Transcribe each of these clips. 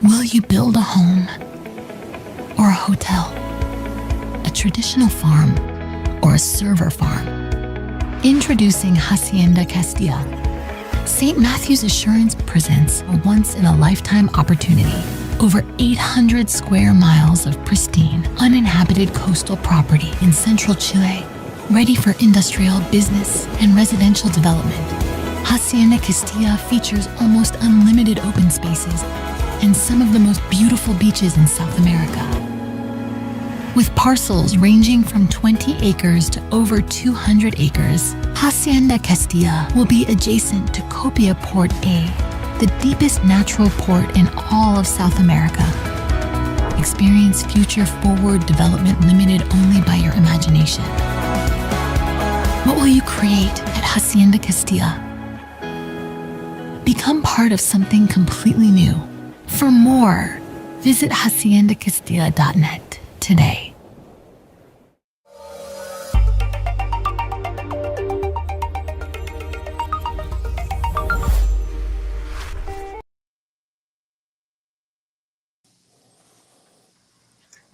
Will you build a home or a hotel, a traditional farm or a server farm? Introducing Hacienda Castilla. St. Matthew's Assurance presents a once-in-a-lifetime opportunity. Over 800 square miles of pristine, uninhabited coastal property in central Chile, ready for industrial, business, and residential development. Hacienda Castilla features almost unlimited open spaces and some of the most beautiful beaches in South America. With parcels ranging from 20 acres to over 200 acres, Hacienda Castilla will be adjacent to Copia Port A, the deepest natural port in all of South America. Experience future-forward development limited only by your imagination. What will you create at Hacienda Castilla? Become part of something completely new. For more, visit haciendacastilla.net today.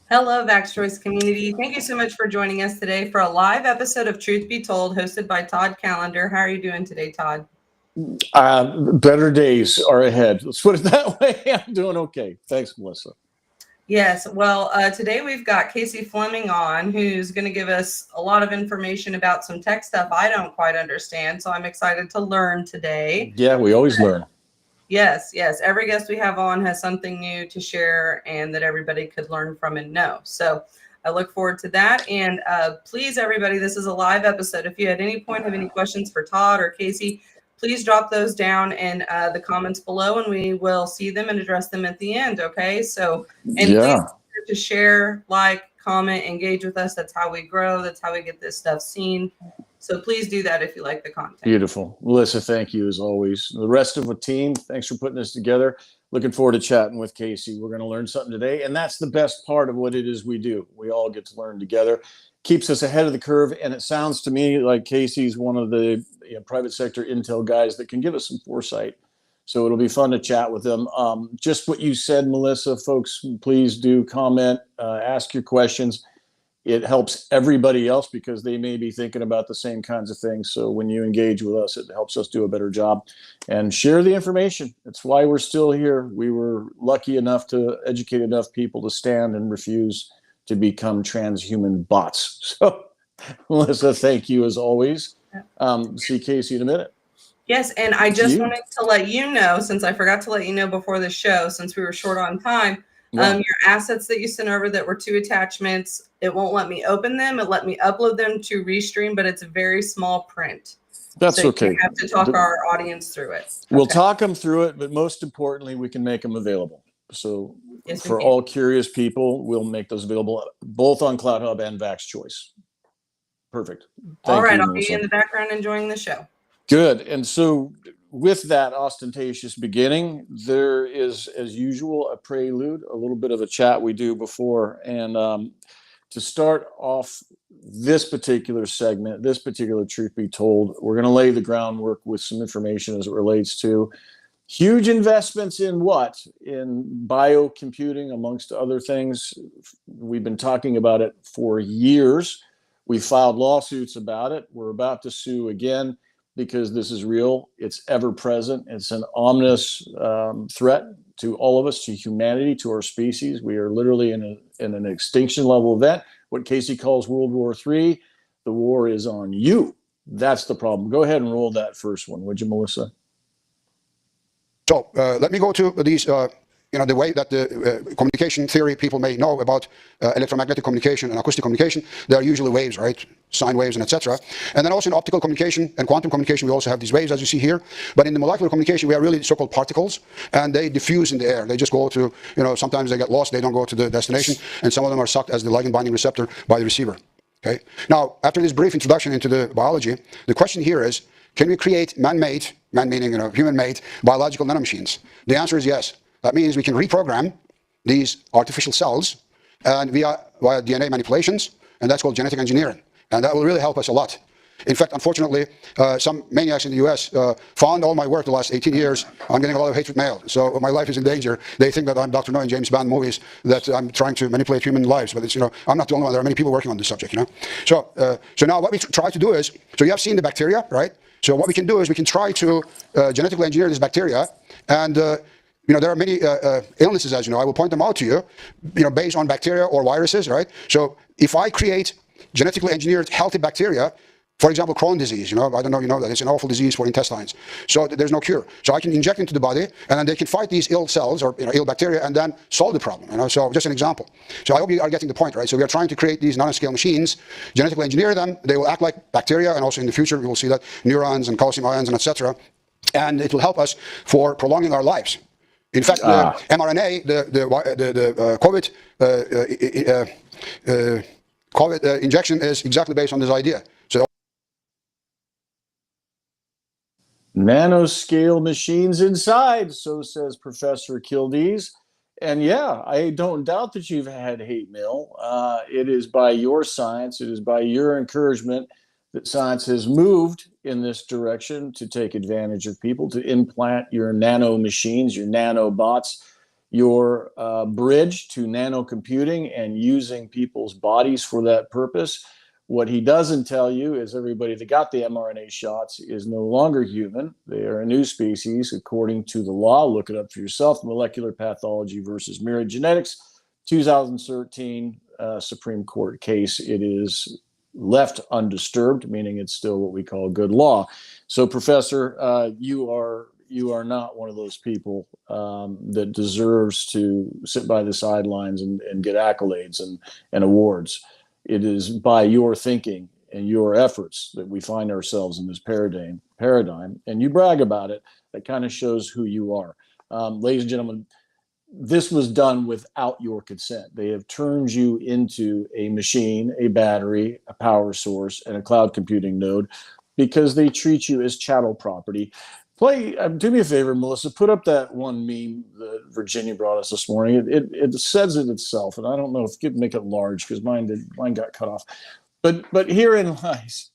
Hello, Vax Choice community. Thank you so much for joining us today for a live episode of Truth Be Told, hosted by Todd Callender. How are you doing today, Todd? Better days are ahead. Let's put it that way. I'm doing okay. Thanks, Melissa. Yes. Well, today we've got Casey Fleming on, who's going to give us a lot of information about some tech stuff I don't quite understand. So I'm excited to learn today. Yeah, we always learn. Yes. Every guest we have on has something new to share and that everybody could learn from and know. So I look forward to that. And please, everybody, this is a live episode. If you at any point have any questions for Todd or Casey, please drop those down in the comments below and we will see them and address them at the end. Okay. So, and please to share, like, comment, engage with us. That's how we grow. That's how we get this stuff seen. So please do that if you like the content. Beautiful. Melissa, thank you as always. The rest of the team, thanks for putting this together. Looking forward to chatting with Casey. We're going to learn something today. And that's the best part of what it is we do. We all get to learn together. Keeps us ahead of the curve. And it sounds to me like Casey's one of the private sector intel guys that can give us some foresight. So it'll be fun to chat with them. Just what you said, Melissa, folks, please do comment, ask your questions. It helps everybody else because they may be thinking about the same kinds of things. So when you engage with us, it helps us do a better job and share the information. That's why we're still here. We were lucky enough to educate enough people to stand and refuse to become transhuman bots. So Melissa, thank you as always. See Casey in a minute. Yes, and I just wanted to let you know, since I forgot to let you know before the show, since we were short on time, your assets that you sent over that were 2 attachments, it won't let me open them. It let me upload them to Restream, but it's a very small print. That's so okay. You have to talk our audience through it. We'll talk them through it, but most importantly, we can make them available. So for all curious people, we'll make those available both on Cloud Hub and Vax Choice. Perfect. All right, I'll be in the background enjoying the show. Good. And so with that ostentatious beginning, there is, as usual, a prelude, a little bit of a chat we do before. And to start off this particular segment, this particular Truth Be Told, we're going to lay the groundwork with some information as it relates to huge investments in what? In biocomputing, amongst other things. We've been talking about it for years. We filed lawsuits about it. We're about to sue again because this is real. It's ever present. It's an ominous threat to all of us, to humanity, to our species. We are literally in an extinction level event, what Casey calls World War III. The war is on you. That's the problem. Go ahead and roll that first one, would you, Melissa? So let me go to these, the way that the communication theory people may know about electromagnetic communication and acoustic communication. They are usually waves, right? Sine waves and etc. And then also in optical communication and quantum communication, we also have these waves, as you see here. But in the molecular communication, we are really so-called particles, and they diffuse in the air. They just go to, sometimes they get lost, they don't go to the destination, and some of them are sucked as the ligand binding receptor by the receiver. Okay. Now, after this brief introduction into the biology, the question here is, can we create man-made, man meaning human-made, biological nanomachines? The answer is yes. That means we can reprogram these artificial cells and via DNA manipulations, and that's called genetic engineering. And that will really help us a lot. In fact, unfortunately, some maniacs in the U.S. Found all my work the last 18 years. I'm getting a lot of hatred mail. So my life is in danger. They think that I'm Dr. No in James Bond movies, that I'm trying to manipulate human lives. But it's, I'm not the only one. There are many people working on this subject, So, so now what we try to do is, so you have seen the bacteria, right? So what we can do is we can try to genetically engineer this bacteria. And, there are many illnesses, as you know. I will point them out to you, based on bacteria or viruses, right? So if I create genetically engineered healthy bacteria, for example, Crohn's disease, I don't know, that it's an awful disease for intestines. So there's no cure. So I can inject into the body, and then they can fight these ill cells or ill bacteria, and then solve the problem. So just an example. So I hope you are getting the point, right? So we are trying to create these nanoscale machines, genetically engineer them. They will act like bacteria, and also in the future we will see that neurons and calcium ions and etc. And it will help us for prolonging our lives. In fact, the mRNA, the COVID injection is exactly based on this idea. So nanoscale machines inside, so says Professor Kildees. And yeah, I don't doubt that you've had hate mail. It is by your science, it is by your encouragement that science has moved in this direction to take advantage of people, to implant your nano machines, your nanobots, your bridge to nano computing and using people's bodies for that purpose. What he doesn't tell you is everybody that got the mRNA shots is no longer human. They are a new species according to the law. Look it up for yourself. Molecular Pathology versus Myriad Genetics, 2013 Supreme Court case. It is left undisturbed, meaning it's still what we call good law. So, Professor, you are not one of those people that deserves to sit by the sidelines and get accolades and awards. It is by your thinking and your efforts that we find ourselves in this paradigm, and you brag about it. That kind of shows who you are. Ladies and gentlemen, this was done without your consent. They have turned you into a machine, a battery, a power source, and a cloud computing node because they treat you as chattel property. Do me a favor, Melissa, put up that one meme that Virginia brought us this morning. It says it itself, and I don't know if you could make it large because mine got cut off. But herein lies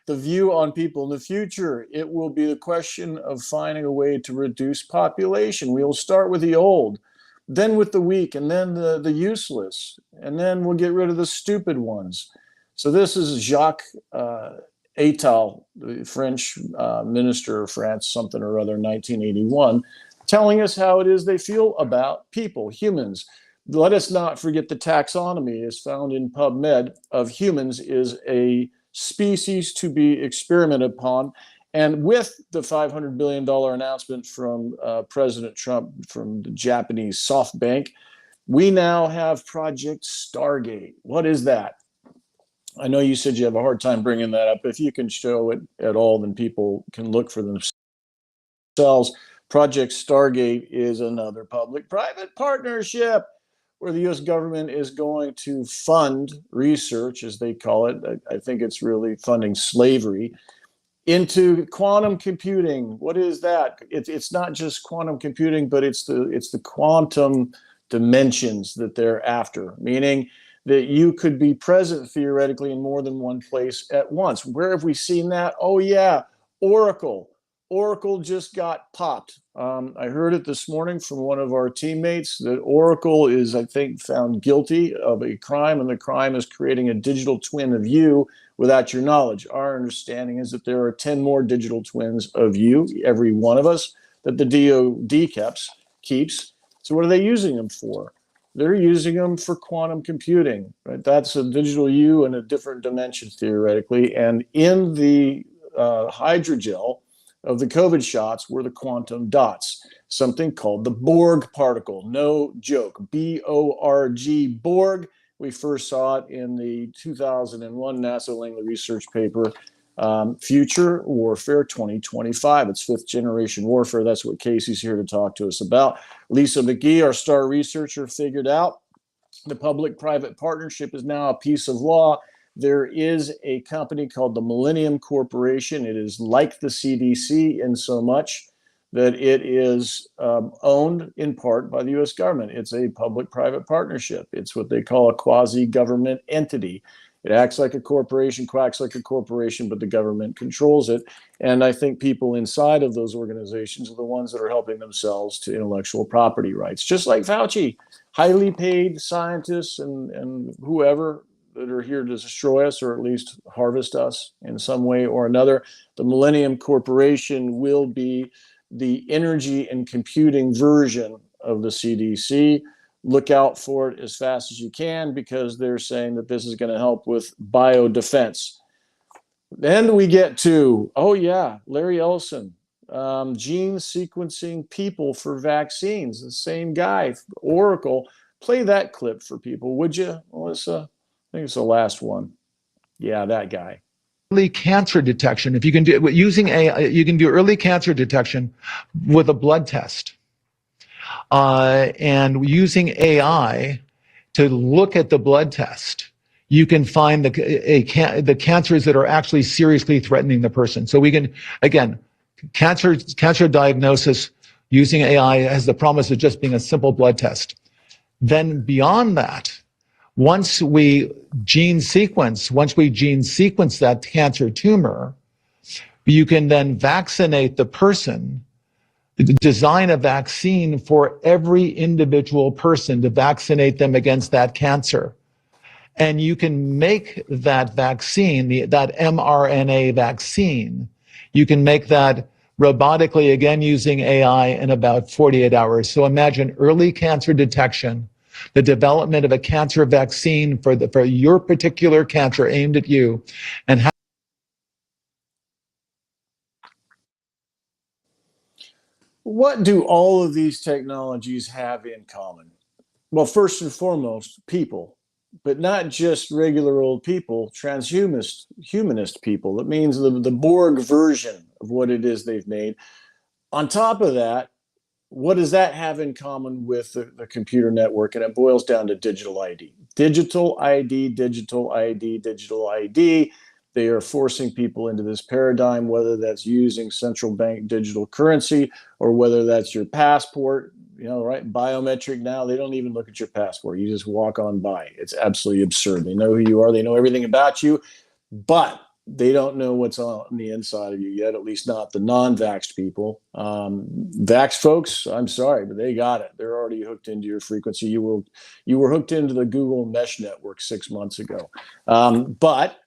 the view on people in the future. It will be the question of finding a way to reduce population. We will start with the old, then with the weak, and then the useless, and then we'll get rid of the stupid ones. So this is Jacques Attal, the French minister of France, something or other, 1981, telling us how it is they feel about people, humans. Let us not forget the taxonomy is found in PubMed of humans is a species to be experimented upon. And with the $500 billion announcement from President Trump from the Japanese SoftBank, we now have Project Stargate. What is that? I know you said you have a hard time bringing that up. If you can show it at all, then people can look for themselves. Project Stargate is another public-private partnership where the U.S. government is going to fund research, as they call it. I think it's really funding slavery into quantum computing. What is that? It's not just quantum computing, but it's the quantum dimensions that they're after, meaning that you could be present theoretically in more than one place at once. Where have we seen that? Oh yeah, Oracle. Oracle just got popped. I heard it this morning from one of our teammates that Oracle is, I think, found guilty of a crime, and the crime is creating a digital twin of you without your knowledge. Our understanding is that there are 10 more digital twins of you, every one of us, that the DoD keeps. So what are they using them for? They're using them for quantum computing, right? That's a digital you in a different dimension theoretically. And in the hydrogel of the COVID shots were the quantum dots, something called the Borg particle. No joke, B-O-R-G, Borg. We first saw it in the 2001 NASA Langley research paper, Future Warfare 2025. It's fifth generation warfare. That's what Casey's here to talk to us about. Lisa McGee, our star researcher, figured out the public-private partnership is now a piece of law. There is a company called the Millennium Corporation. It is like the CDC in so much that it is owned in part by the U.S. government. It's a public-private partnership. It's what they call a quasi-government entity. It acts like a corporation, quacks like a corporation, but the government controls it. And I think people inside of those organizations are the ones that are helping themselves to intellectual property rights, just like Fauci, highly paid scientists and whoever that are here to destroy us or at least harvest us in some way or another. The Millennium Corporation will be the energy and computing version of the CDC. Look out for it as fast as you can, because they're saying that this is going to help with biodefense. Then we get to, oh yeah, Larry Ellison, gene sequencing people for vaccines. The same guy, Oracle. Play that clip for people, would you, Melissa? I think it's the last one. Yeah, that guy. Early cancer detection. If you can do using AI, you can do early cancer detection with a blood test. And using AI to look at the blood test, you can find the cancers that are actually seriously threatening the person. So we can, again, cancer diagnosis using AI has the promise of just being a simple blood test. Then beyond that, once we gene sequence that cancer tumor, you can then vaccinate the person, design a vaccine for every individual person to vaccinate them against that cancer. And you can make that vaccine, that mRNA vaccine, you can make that robotically, again, using AI in about 48 hours. So imagine early cancer detection, the development of a cancer vaccine for your particular cancer aimed at you, and how. What do all of these technologies have in common? Well, first and foremost, people, but not just regular old people, humanist people. That means the Borg version of what it is they've made. On top of that, what does that have in common with the computer network? And it boils down to digital ID. Digital ID, digital ID, digital ID. They are forcing people into this paradigm, whether that's using central bank digital currency or whether that's your passport, right? Biometric now, they don't even look at your passport. You just walk on by. It's absolutely absurd. They know who you are. They know everything about you, but they don't know what's on the inside of you yet, at least not the non-vaxxed people. Vaxxed folks, I'm sorry, but they got it. They're already hooked into your frequency. You were hooked into the Google Mesh network 6 months ago. But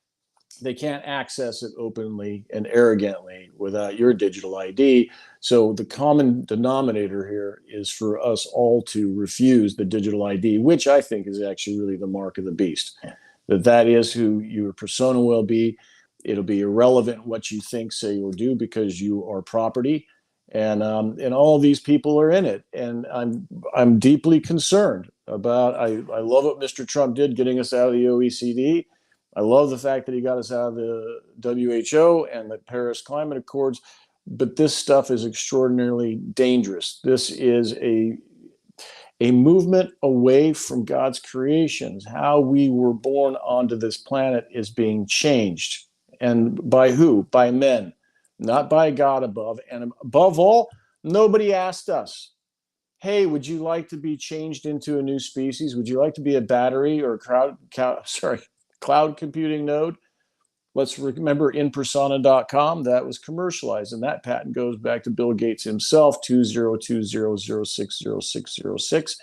they can't access it openly and arrogantly without your digital ID. So the common denominator here is for us all to refuse the digital ID, which I think is actually really the mark of the beast. That is who your persona will be. It'll be irrelevant what you think, say, or do, because you are property, and all these people are in it. And I'm deeply concerned about. I love what Mr. Trump did, getting us out of the OECD. I love the fact that he got us out of the WHO and the Paris Climate Accords. But this stuff is extraordinarily dangerous. This is a movement away from God's creations. How we were born onto this planet is being changed. And by who? By men, not by God above. And above all, nobody asked us, hey, would you like to be changed into a new species? Would you like to be a battery or cloud computing node? Let's remember inpersona.com. That was commercialized, and that patent goes back to Bill Gates himself, 2020060606.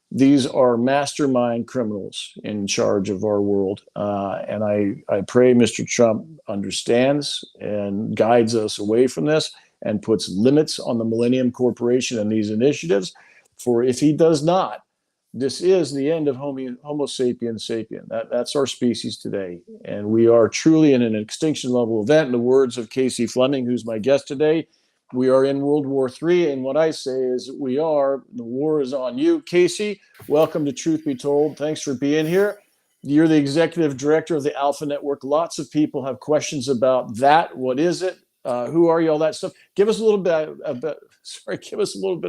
These are mastermind criminals in charge of our world. And I pray Mr. Trump understands and guides us away from this and puts limits on the Millennium Corporation and these initiatives. For if he does not, this is the end of Homo sapiens sapien. That's our species today. And we are truly in an extinction level event. In the words of Casey Fleming, who's my guest today, we are in World War III. And what I say is the war is on you. Casey, welcome to Truth Be Told. Thanks for being here. You're the executive director of the Alpha Network. Lots of people have questions about that. What is it? Who are you? All that stuff. Give us a little bit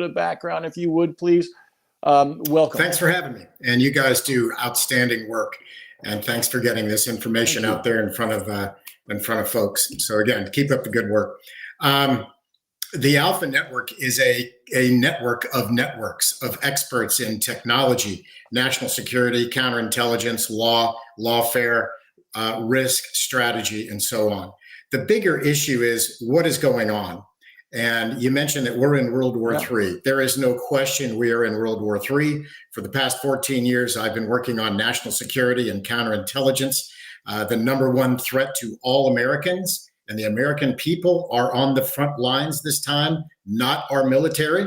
of background, if you would, please. Welcome. Thanks for having me. And you guys do outstanding work. And thanks for getting this information out there in front of folks. So again, keep up the good work. The Alpha Network is a network of networks of experts in technology, national security, counterintelligence, law, lawfare, risk, strategy, and so on. The bigger issue is what is going on. And you mentioned that we're in World War III. There is no question we are in World War III. For the past 14 years, I've been working on national security and counterintelligence. The number one threat to all Americans and the American people are on the front lines this time, not our military.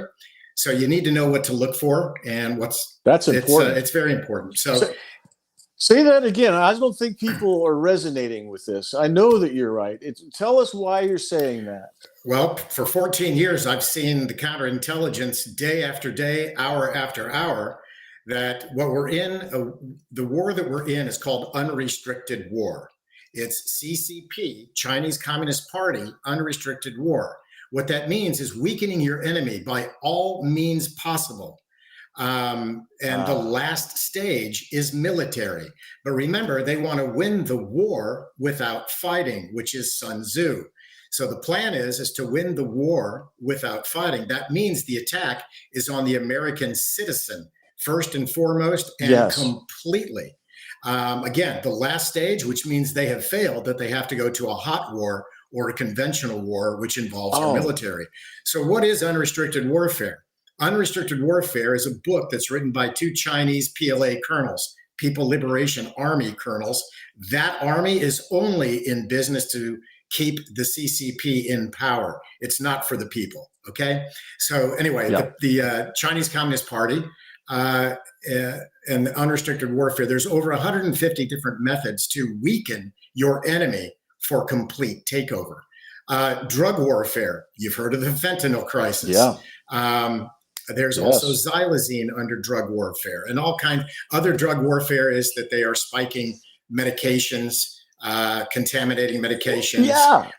So you need to know what to look for and that's important. It's very important. So say that again. I don't think people are resonating with this. I know that you're right. Tell us why you're saying that. Well, for 14 years, I've seen the counterintelligence day after day, hour after hour, that what we're in, the war that we're in is called unrestricted war. It's CCP, Chinese Communist Party, unrestricted war. What that means is weakening your enemy by all means possible. And the last stage is military. But remember, they want to win the war without fighting, which is Sun Tzu. So the plan is to win the war without fighting. That means the attack is on the American citizen, first and foremost, and completely. Again, the last stage, which means they have failed, that they have to go to a hot war or a conventional war, which involves our military. So what is unrestricted warfare? Unrestricted Warfare is a book that's written by two Chinese PLA colonels, People Liberation Army colonels. That army is only in business to keep the CCP in power. It's not for the people, okay? So anyway, the Chinese Communist Party and the unrestricted warfare, there's over 150 different methods to weaken your enemy for complete takeover. Drug warfare, you've heard of the fentanyl crisis. There's also xylazine under drug warfare, and all kind. Other drug warfare is that they are spiking medications, contaminating medications.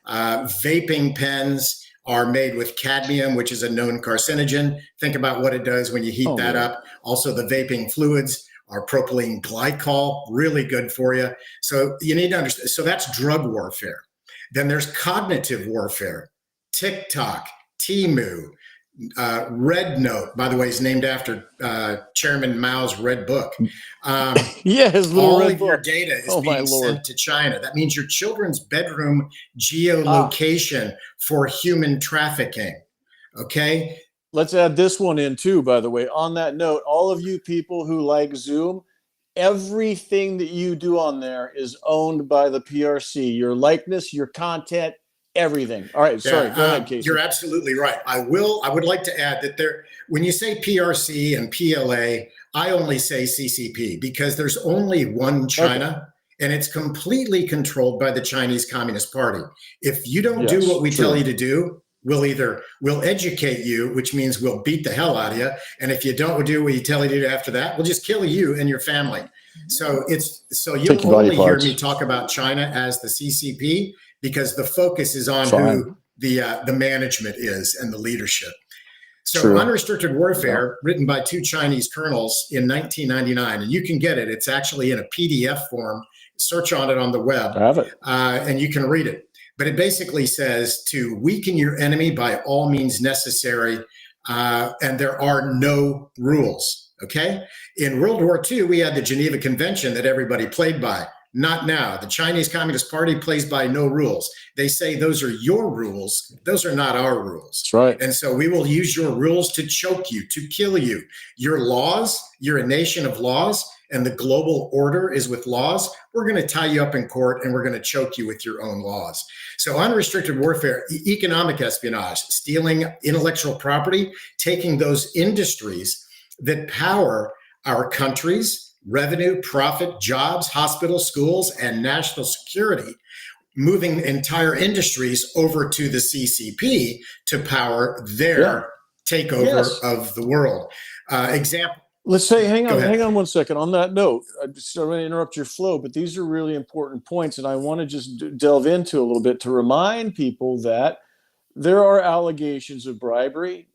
Vaping pens are made with cadmium, which is a known carcinogen. Think about what it does when you heat that up. Also, the vaping fluids are propylene glycol, really good for you. So you need to understand. So that's drug warfare. Then there's cognitive warfare. TikTok, Temu, Red Note, by the way, is named after Chairman Mao's Red Book. His little all red of your book. data is being sent to China. That means your children's bedroom geolocation for human trafficking. Okay. Let's add this one in too, by the way. On that note, all of you people who like Zoom, everything that you do on there is owned by the PRC. Your likeness, your content, everything. All right, sorry. Go ahead, Casey. You're absolutely right. I would like to add that when you say PRC and PLA, I only say CCP because there's only one China, and it's completely controlled by the Chinese Communist Party. If you don't do what we tell you to do, we'll educate you, which means we'll beat the hell out of you. And if you don't do what you tell you to do after that, we'll just kill you and your family. So you'll only hear me talk about China as the CCP because the focus is on who the management is and the leadership. So Unrestricted Warfare, written by two Chinese colonels in 1999, and you can get it. It's actually in a PDF form. Search on it on the web, I have it. And you can read it. But it basically says to weaken your enemy by all means necessary, and there are no rules, okay? In World War II, we had the Geneva Convention that everybody played by. Not now. The Chinese Communist Party plays by no rules. They say those are your rules. Those are not our rules. That's right. And so we will use your rules to choke you, to kill you. Your laws, you're a nation of laws, and the global order is with laws. We're going to tie you up in court, and we're going to choke you with your own laws. So unrestricted warfare, economic espionage, stealing intellectual property, taking those industries that power our countries, revenue, profit, jobs, hospitals, schools, and national security, moving entire industries over to the CCP to power their takeover of the world. Example. Let's say, hang on 1 second. On that note, I don't want to interrupt your flow, but these are really important points, and I want to just delve into a little bit to remind people that there are allegations of bribery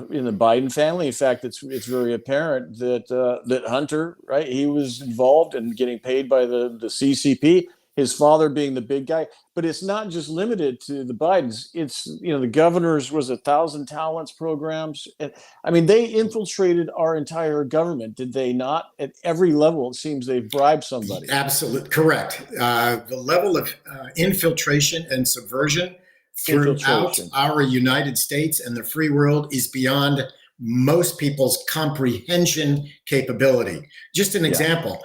in the Biden family. In fact, it's very apparent that Hunter, right, he was involved in getting paid by the CCP. his father being the big guy. But it's not just limited to the Bidens. It's, the governors was 1,000 talents programs. I mean, they infiltrated our entire government, did they not? At every level, it seems they've bribed somebody. Absolutely correct. The level of infiltration and subversion throughout our United States and the free world is beyond most people's comprehension capability. Just an example.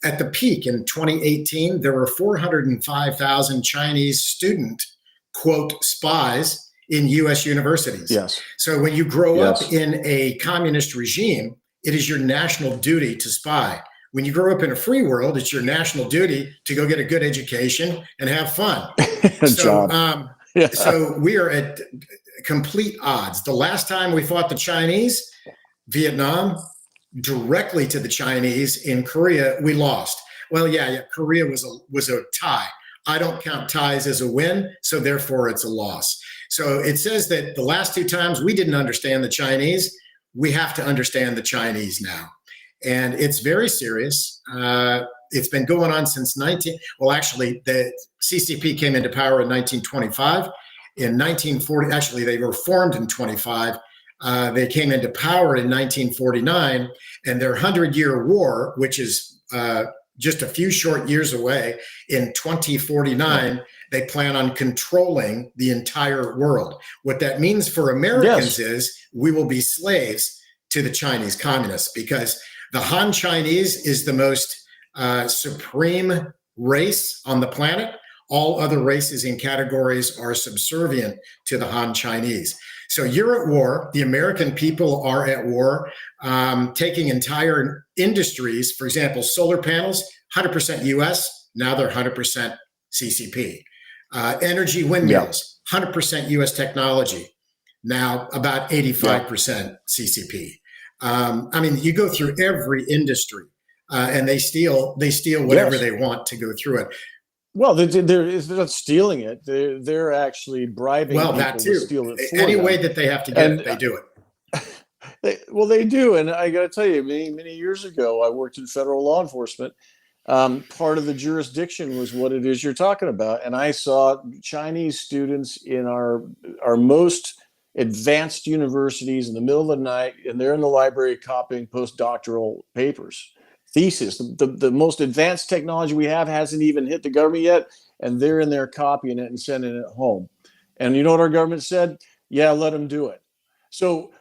At the peak in 2018, there were 405,000 Chinese student, quote, spies in U.S. universities. Yes. So when you grow up in a communist regime, it is your national duty to spy. When you grow up in a free world, it's your national duty to go get a good education and have fun. So we are at complete odds. The last time we fought the Chinese, Vietnam, directly to the Chinese in Korea, we lost. Well, Korea was a tie. I don't count ties as a win, so therefore it's a loss. So it says that the last two times we didn't understand the Chinese, we have to understand the Chinese now. And it's very serious. It's been going on since the CCP came into power in 1925. In 1940, actually they were formed in 25. They came into power in 1949, and their 100-year war, which is just a few short years away, in 2049, they plan on controlling the entire world. What that means for Americans is we will be slaves to the Chinese communists, because the Han Chinese is the most supreme race on the planet. All other races and categories are subservient to the Han Chinese. So you're at war. The American people are at war, taking entire industries. For example, solar panels, 100% US. Now they're 100% CCP. Energy windmills, 100% US technology. Now about 85% CCP. I mean, you go through every industry, and they steal whatever they want to go through it. Well, they're not stealing it. They're actually bribing people to steal it for Any them. way that they have to get it, they do it. They do. And I got to tell you, many years ago, I worked in federal law enforcement. Part of the jurisdiction was what it is you're talking about. And I saw Chinese students in our most advanced universities in the middle of the night, and they're in the library copying postdoctoral papers. Thesis, the most advanced technology we have hasn't even hit the government yet, and they're in there copying it and sending it home. And you know what our government said? Yeah, let them do it. So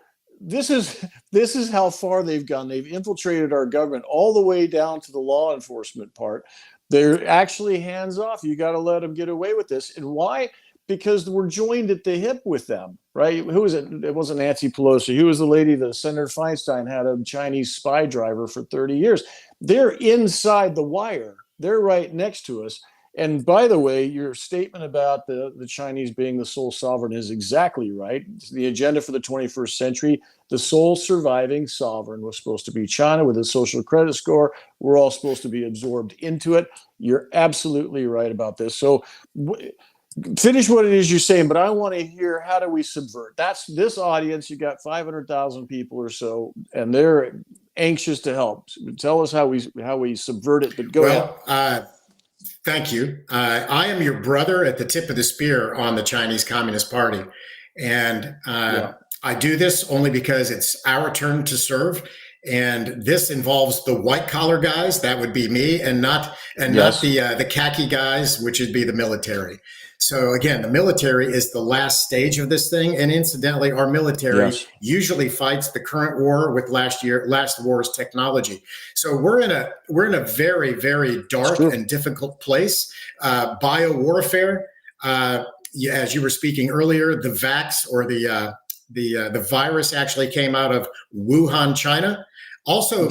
this is how far they've gone. They've infiltrated our government all the way down to the law enforcement part. They're actually hands off. You got to let them get away with this. And why? Because we're joined at the hip with them, right? Who was it? It wasn't Nancy Pelosi. Who was the lady that Senator Feinstein had a Chinese spy driver for 30 years? They're inside the wire. They're right next to us. And by the way, your statement about the Chinese being the sole sovereign is exactly right. It's the agenda for the 21st century, the sole surviving sovereign was supposed to be China with a social credit score. We're all supposed to be absorbed into it. You're absolutely right about this. So finish what it is you're saying, but I want to hear, how do we subvert? That's this audience. You got 500,000 people or so, and they're anxious to help. Tell us how we subvert it. But go ahead. Thank you. I am your brother at the tip of the spear on the Chinese Communist Party, and I do this only because it's our turn to serve. And this involves the white collar guys, that would be me, and not the khaki guys, which would be the military. So again, the military is the last stage of this thing. And incidentally, our military usually fights the current war with last war's technology. So we're in a very, very dark and difficult place. Biowarfare, as you were speaking earlier, the vax or the virus actually came out of Wuhan, China. Also,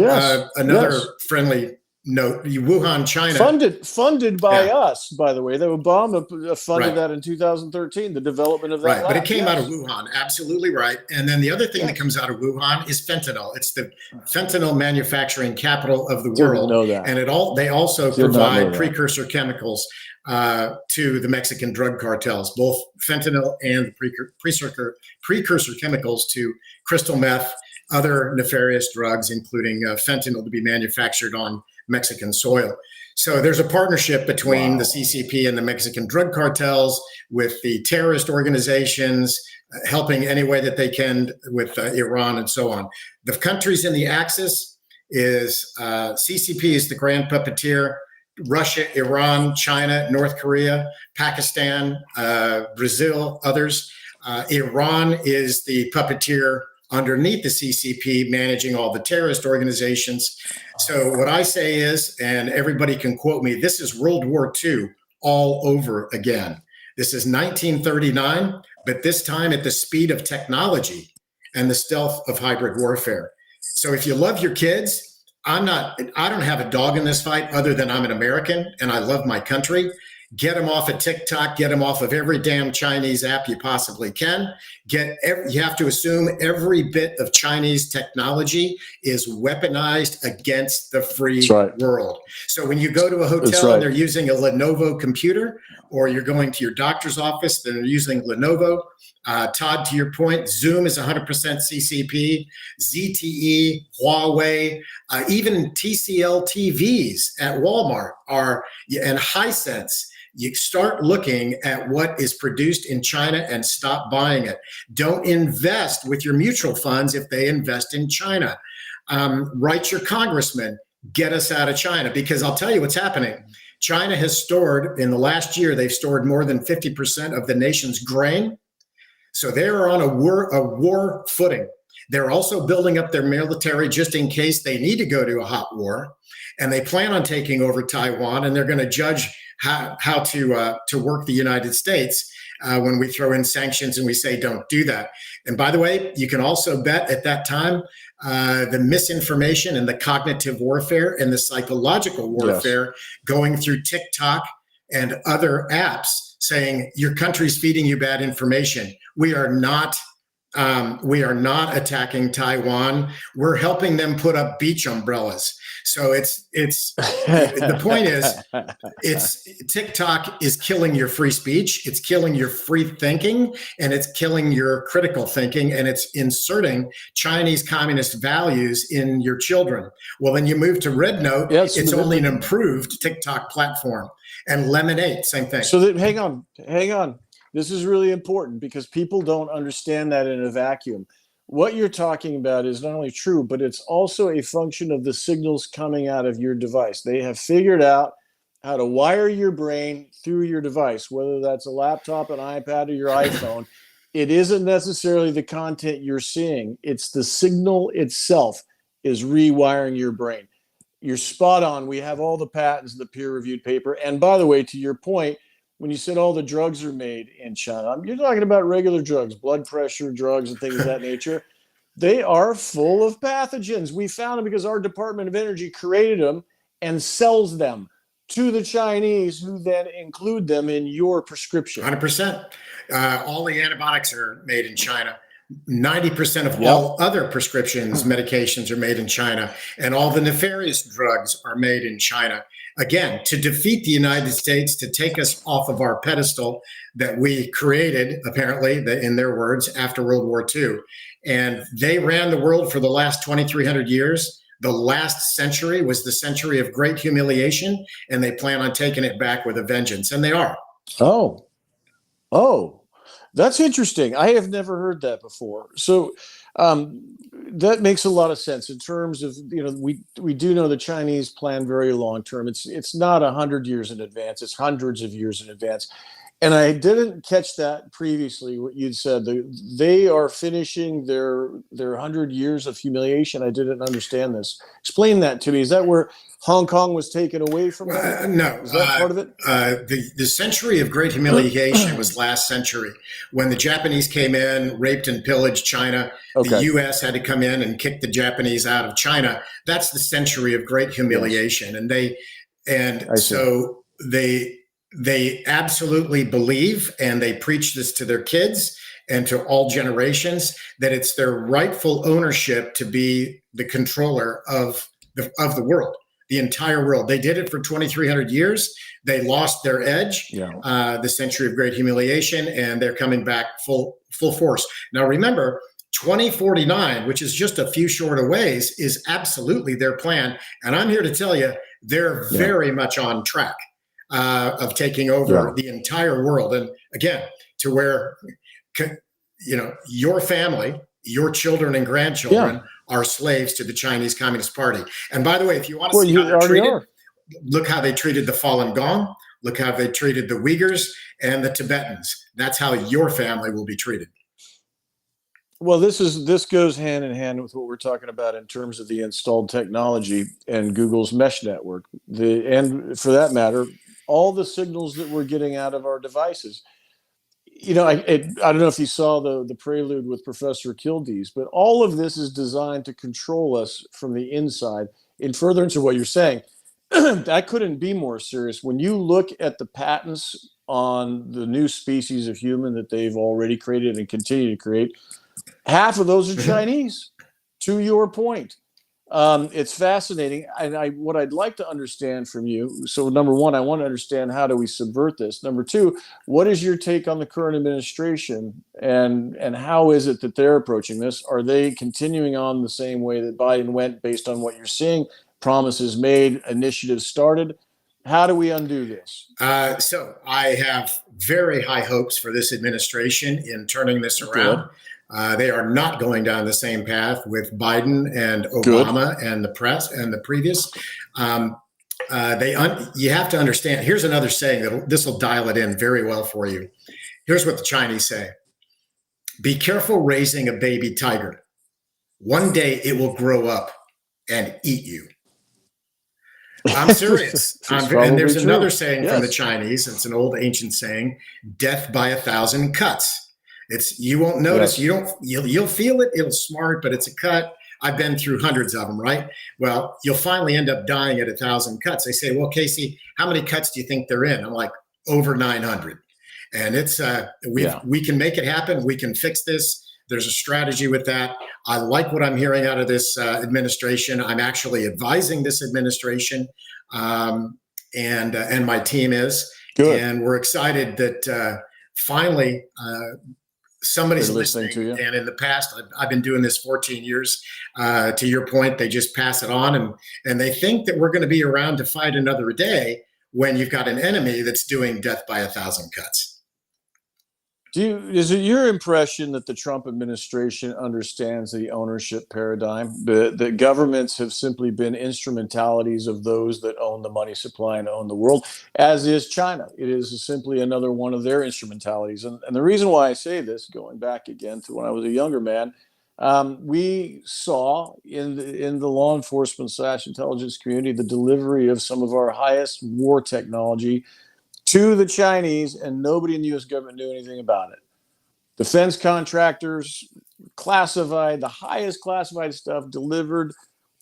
another friendly note: Wuhan, China, funded by us. By the way, Obama funded that in 2013. The development of that, right? But it came out of Wuhan. Absolutely right. And then the other thing that comes out of Wuhan is fentanyl. It's the fentanyl manufacturing capital of the world. Know that. And they also provide precursor chemicals to the Mexican drug cartels, both fentanyl and precursor chemicals to crystal meth, other nefarious drugs, including fentanyl to be manufactured on Mexican soil. So there's a partnership between the CCP and the Mexican drug cartels with the terrorist organizations, helping any way that they can with Iran and so on. The countries in the Axis is CCP is the grand puppeteer, Russia, Iran, China, North Korea, Pakistan, Brazil, others. Iran is the puppeteer underneath the CCP, managing all the terrorist organizations. So what I say is, and everybody can quote me, this is World War II all over again. This is 1939, but this time at the speed of technology and the stealth of hybrid warfare. So if you love your kids, I don't have a dog in this fight other than I'm an American and I love my country. Get them off of TikTok, get them off of every damn Chinese app you possibly can. You have to assume every bit of Chinese technology is weaponized against the free world. So when you go to a hotel and they're using a Lenovo computer, or you're going to your doctor's office, they're using Lenovo. Todd, to your point, Zoom is 100% CCP, ZTE, Huawei, even TCL TVs at Walmart and Hisense. You start looking at what is produced in China and stop buying it. Don't invest with your mutual funds if they invest in China. Write your congressman, get us out of China, because I'll tell you what's happening. China has stored, in the last year, they've stored more than 50% of the nation's grain. So they're on a war footing. They're also building up their military just in case they need to go to a hot war. And they plan on taking over Taiwan, and they're going to judge how to work the United States when we throw in sanctions and we say don't do that. And by the way, you can also bet at that time the misinformation and the cognitive warfare and the psychological warfare going through TikTok and other apps saying your country's feeding you bad information. We are not attacking Taiwan. We're helping them put up beach umbrellas. So it's the point is TikTok is killing your free speech. It's killing your free thinking, and it's killing your critical thinking, and it's inserting Chinese communist values in your children. Well, then you move to Red Note. It's only an improved TikTok platform. And Lemonade, same thing. So hang on. This is really important because people don't understand that in a vacuum. What you're talking about is not only true, but it's also a function of the signals coming out of your device. They have figured out how to wire your brain through your device, whether that's a laptop, an iPad, or your iPhone. It isn't necessarily the content you're seeing. It's the signal itself is rewiring your brain. You're spot on. We have all the patents, the peer-reviewed paper. And by the way, to your point, when you said all the drugs are made in China, you're talking about regular drugs, blood pressure drugs and things of that nature. They are full of pathogens. We found them because our Department of Energy created them and sells them to the Chinese, who then include them in your prescription. 100%. All the antibiotics are made in China. 90% of all other prescriptions, medications are made in China, and all the nefarious drugs are made in China. Again, to defeat the United States, to take us off of our pedestal that we created, apparently, in their words, after World War II. And they ran the world for the last 2,300 years. The last century was the century of great humiliation, and they plan on taking it back with a vengeance, and they are. Oh, that's interesting. I have never heard that before. So that makes a lot of sense in terms of, we do know the Chinese plan very long term. It's not 100 years in advance. It's hundreds of years in advance. And I didn't catch that previously, what you'd said. They are finishing their 100 years of humiliation. I didn't understand this. Explain that to me. Is that where Hong Kong was taken away from them? No. Is that part of it? The century of great humiliation was last century. When the Japanese came in, raped and pillaged China, the U.S. had to come in and kick the Japanese out of China. That's the century of great humiliation. Yes. So they absolutely believe, and they preach this to their kids and to all generations, that it's their rightful ownership to be the controller of the world, the entire world. They did it for 2,300 years. They lost their edge, the century of great humiliation, and they're coming back full force. Now, remember, 2049, which is just a few short of ways, is absolutely their plan. And I'm here to tell you, they're Yeah. very much on track of taking over the entire world. And again, to where, your family, your children and grandchildren are slaves to the Chinese Communist Party. And by the way, if you want to see how they're treated, look how they treated the Falun Gong. Look how they treated the Uyghurs and the Tibetans. That's how your family will be treated. Well, this goes hand in hand with what we're talking about in terms of the installed technology and Google's mesh network. And for that matter, all the signals that we're getting out of our devices. I don't know if you saw the prelude with Professor Kildees, but all of this is designed to control us from the inside. In furtherance of what you're saying, that couldn't be more serious. When you look at the patents on the new species of human that they've already created and continue to create, half of those are Chinese, to your point. It's fascinating. And what I'd like to understand from you, so number one, I want to understand, how do we subvert this? Number two, what is your take on the current administration, and how is it that they're approaching this? Are they continuing on the same way that Biden went, based on what you're seeing? Promises made, initiatives started. How do we undo this? So I have very high hopes for this administration in turning this around. They are not going down the same path with Biden and Obama and the press and the previous. You have to understand. Here's another saying that this will dial it in very well for you. Here's what the Chinese say: "Be careful raising a baby tiger. One day it will grow up and eat you." I'm serious. And there's another saying from the Chinese. It's an old ancient saying: "Death by 1,000 cuts." You won't notice. You'll feel it. It'll smart, but it's a cut. I've been through hundreds of them, right? Well, you'll finally end up dying at 1,000 cuts. They say, "Well, Casey, how many cuts do you think they're in?" I'm like, over 900. And it's we can make it happen. We can fix this. There's a strategy with that. I like what I'm hearing out of this administration. I'm actually advising this administration, and my team is. Good. And we're excited that finally somebody's listening to you. And in the past, I've been doing this 14 years. To your point, they just pass it on, and they think that we're going to be around to fight another day when you've got an enemy that's doing death by 1,000 cuts. Is it your impression that the Trump administration understands the ownership paradigm? That governments have simply been instrumentalities of those that own the money supply and own the world, as is China. It is simply another one of their instrumentalities. And the reason why I say this, going back again to when I was a younger man, we saw in the law enforcement / intelligence community the delivery of some of our highest war technology to the Chinese, and nobody in the U.S. government knew anything about it. Defense contractors, classified, the highest classified stuff delivered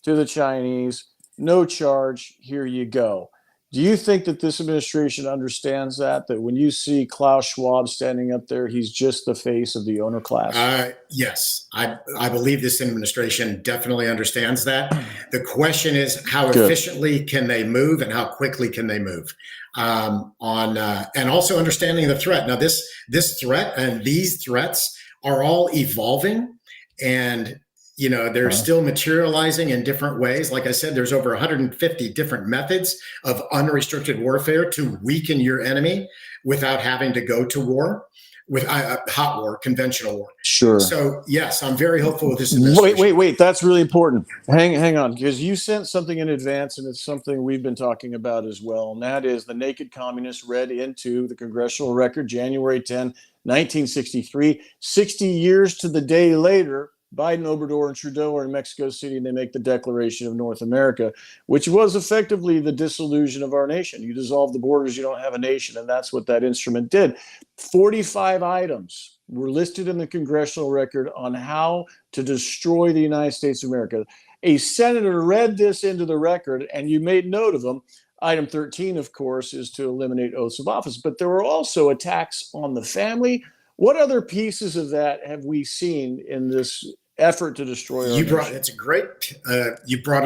to the Chinese, no charge, here you go. Do you think that this administration understands that when you see Klaus Schwab standing up there, he's just the face of the owner class? Yes, I believe this administration definitely understands that. The question is, how efficiently can they move, and how quickly can they move? And also understanding the threat. Now, this threat and these threats are all evolving, and they're still materializing in different ways. Like I said, there's over 150 different methods of unrestricted warfare to weaken your enemy without having to go to war, with hot war, conventional war. Sure. So yes, I'm very hopeful with this administration. Wait. That's really important. Hang on, because you sent something in advance, and it's something we've been talking about as well. And that is the Naked Communists read into the congressional record, January 10, 1963, 60 years to the day later. Biden, Obrador, and Trudeau are in Mexico City, and they make the Declaration of North America, which was effectively the dissolution of our nation. You dissolve the borders, you don't have a nation, and that's what that instrument did. 45 items were listed in the congressional record on how to destroy the United States of America. A senator read this into the record, and you made note of them. Item 13, of course, is to eliminate oaths of office, but there were also attacks on the family. What other pieces of that have we seen in this effort to destroy our nation? You brought it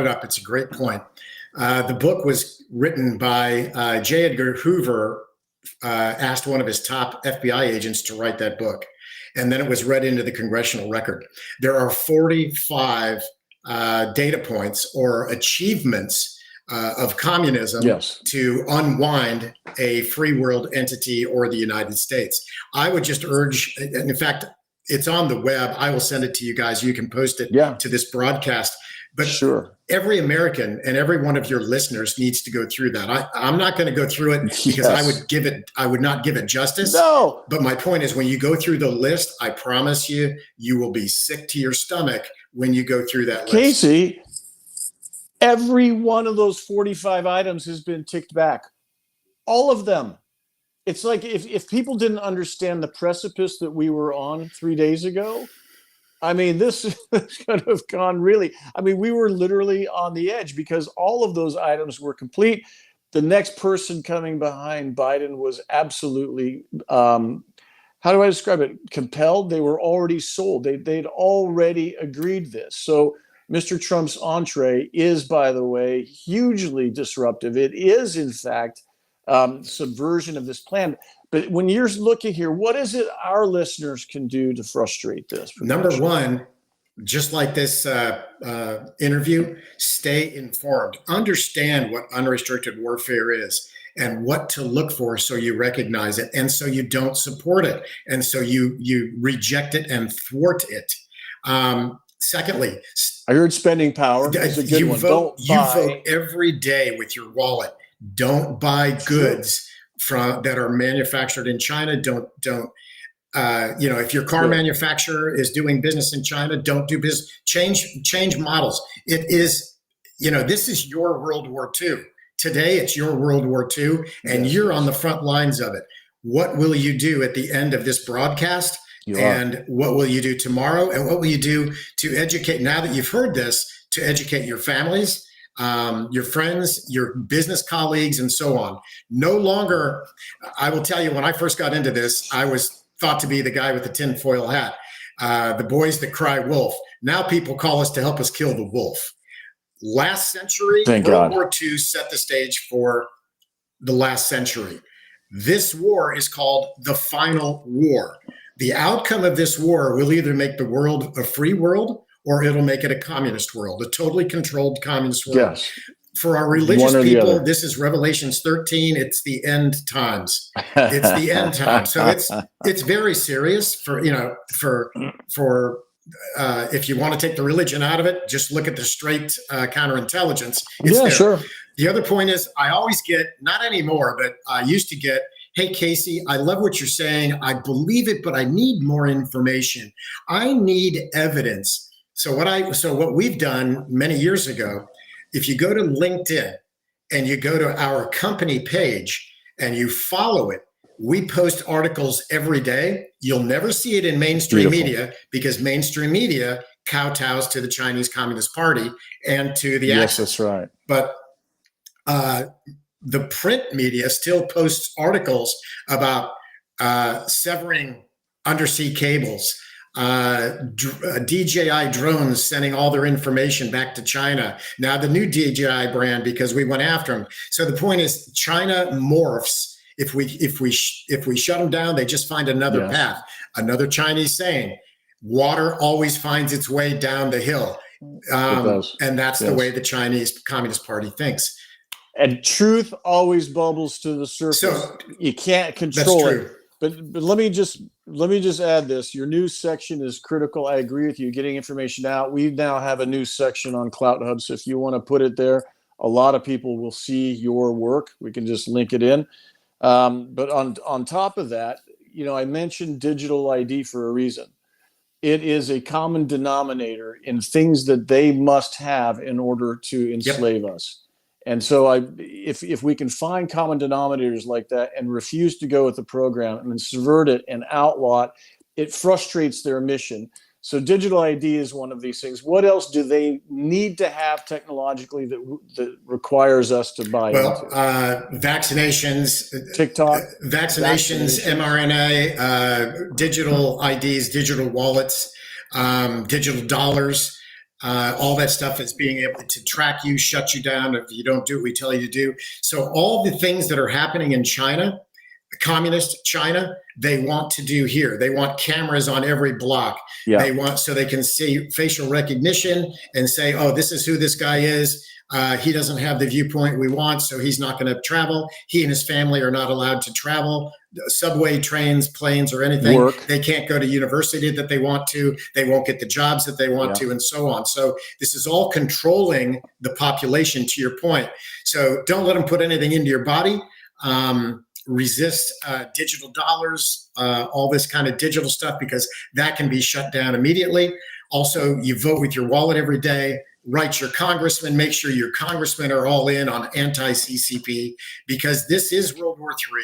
up. It's a great point. The book was written by J. Edgar Hoover. Asked one of his top FBI agents to write that book, and then it was read into the congressional record. There are 45 data points or achievements of communism Yes. to unwind a free world entity or the United States. I would just urge, and in fact, it's on the web. I will send it to you guys. You can post it to this broadcast. But sure, every American and every one of your listeners needs to go through that. I'm not going to go through it because I would not give it justice. No. But my point is, when you go through the list, I promise you, you will be sick to your stomach when you go through that list. Casey, every one of those 45 items has been ticked back. All of them. It's like if people didn't understand the precipice that we were on 3 days ago, I mean, this could have gone really. I mean, we were literally on the edge because all of those items were complete. The next person coming behind Biden was absolutely, how do I describe it? Compelled. They were already sold. They'd already agreed this. So Mr. Trump's entree is, by the way, hugely disruptive. It is, in fact, subversion of this plan. But when you're looking here, what is it our listeners can do to frustrate this? Number one, just like this interview, stay informed. Understand what unrestricted warfare is and what to look for so you recognize it and so you don't support it and so you reject it and thwart it. Secondly, I heard spending power is a good one. You vote every day with your wallet. Don't buy goods that are manufactured in China. Don't if your car manufacturer is doing business in China, don't do business. Change models. It is, this is your World War II. Today, it's your World War II, and you're on the front lines of it. What will you do at the end of this broadcast? And what will you do tomorrow? And what will you do to educate, now that you've heard this, to educate your families, your friends, your business colleagues, and so on? No longer, I will tell you, when I first got into this, I was thought to be the guy with the tinfoil hat, the boys that cry wolf. Now people call us to help us kill the wolf. Last century, World War II set the stage for the last century. This war is called the final war. The outcome of this war will either make the world a free world or it'll make it a communist world, a totally controlled communist world. Yes. For our religious people, this is Revelations 13. It's the end times. It's the end times. So it's very serious for if you want to take the religion out of it, just look at the straight counterintelligence. It's there. Sure. The other point is, I always get, not anymore, but I used to get, hey, Casey, I love what you're saying. I believe it, but I need more information. I need evidence. So what we've done many years ago, if you go to LinkedIn and you go to our company page and you follow it, we post articles every day. You'll never see it in mainstream media because mainstream media kowtows to the Chinese Communist Party and to the Yes, that's right. But the print media still posts articles about severing undersea cables, DJI drones sending all their information back to China. Now the new DJI brand, because we went after them. So the point is, China morphs. If we shut them down, they just find another path. Another Chinese saying, water always finds its way down the hill. And that's the way the Chinese Communist Party thinks. And truth always bubbles to the surface. So you can't control it. But let me just add this. Your news section is critical. I agree with you. Getting information out. We now have a news section on Clout Hub. So if you want to put it there, a lot of people will see your work. We can just link it in. But on top of that, I mentioned digital ID for a reason. It is a common denominator in things that they must have in order to enslave us. And so if we can find common denominators like that and refuse to go with the program and subvert it and outlaw it frustrates their mission. So digital ID is one of these things. What else do they need to have technologically that requires us to buy into? Vaccinations, TikTok, vaccinations, mRNA, digital IDs, digital wallets, digital dollars. All that stuff is being able to track you, shut you down if you don't do what we tell you to do. So all the things that are happening in China, communist China, they want to do here. They want cameras on every block. Yeah. They want, so they can see facial recognition and say, oh, this is who this guy is. He doesn't have the viewpoint we want, so he's not going to travel. He and his family are not allowed to travel. Subway, trains, planes, or anything. Work. They can't go to university that they want to. They won't get the jobs that they want to, and so on. So this is all controlling the population, to your point. So don't let them put anything into your body. Resist digital dollars, all this kind of digital stuff, because that can be shut down immediately. Also, you vote with your wallet every day. Write your congressman. Make sure your congressmen are all in on anti-CCP, because this is World War III.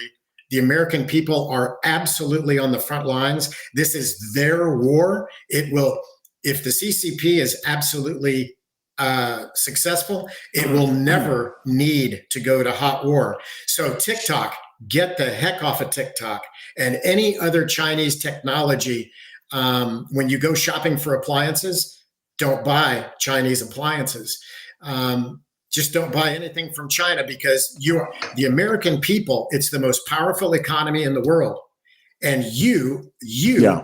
The American people are absolutely on the front lines. This is their war. It will, if the CCP is absolutely successful, it will never need to go to hot war. So TikTok, get the heck off of TikTok and any other Chinese technology. When you go shopping for appliances, don't buy Chinese appliances. Just don't buy anything from China, because the American people, it's the most powerful economy in the world. And you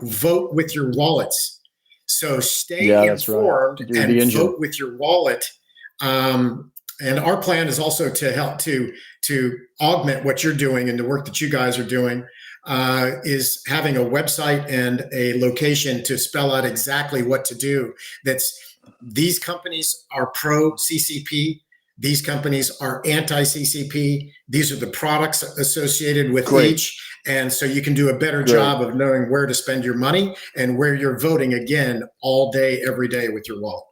vote with your wallets. So stay informed and vote with your wallet. And our plan is also to help to augment what you're doing and the work that you guys are doing, is having a website and a location to spell out exactly what to do. These companies are pro-CCP. These companies are anti-CCP. These are the products associated with each. And so you can do a better job of knowing where to spend your money and where you're voting, again, all day, every day with your wallet.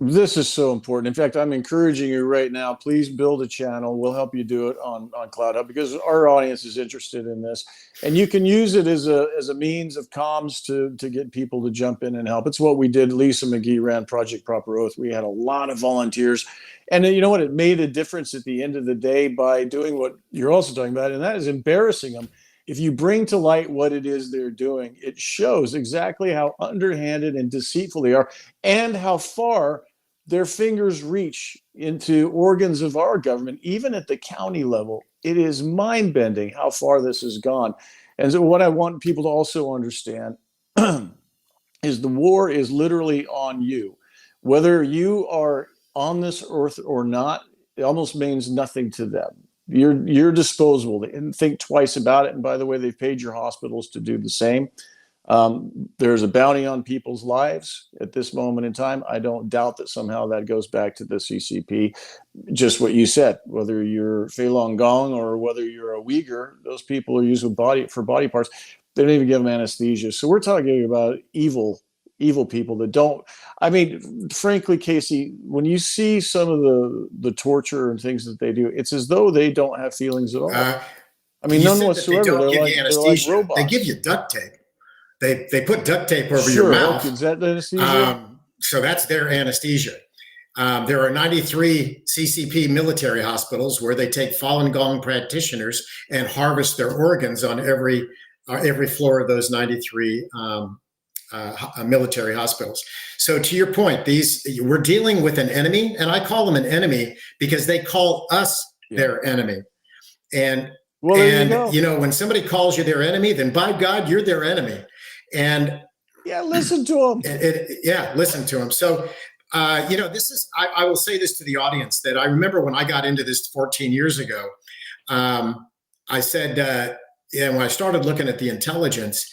This is so important. In fact, I'm encouraging you right now, please build a channel. We'll help you do it on Cloud Hub, because our audience is interested in this. And you can use it as a means of comms to get people to jump in and help. It's what we did. Lisa McGee ran Project Proper Oath. We had a lot of volunteers. And you know what? It made a difference at the end of the day by doing what you're also talking about, and that is embarrassing them. If you bring to light what it is they're doing, it shows exactly how underhanded and deceitful they are, and how far their fingers reach into organs of our government, even at the county level. It is mind-bending how far this has gone. And so what I want people to also understand is the war is literally on you. Whether you are on this earth or not, it almost means nothing to them. You're disposable, and think twice about it. And by the way, they've paid your hospitals to do the same. There's a bounty on people's lives at this moment in time. I don't doubt that somehow that goes back to the CCP. Just what you said, whether you're Falun Gong or whether you're a Uyghur, those people are used for body parts. They don't even give them anesthesia. So we're talking about evil people that don't. I mean, frankly, Casey, when you see some of the torture and things that they do, it's as though they don't have feelings at all. I mean, none whatsoever. They're like robots. They give you duct tape. They put duct tape over your mouth. Is that anesthesia? So that's their anesthesia. There are 93 CCP military hospitals where they take Falun Gong practitioners and harvest their organs on every floor of those 93 military hospitals. So to your point, we're dealing with an enemy, and I call them an enemy because they call us their enemy. And you know, when somebody calls you their enemy, then by God, you're their enemy. And listen to them. Listen to them. So, you know, this is, I will say this to the audience, that I remember when I got into this 14 years ago, I said, when I started looking at the intelligence,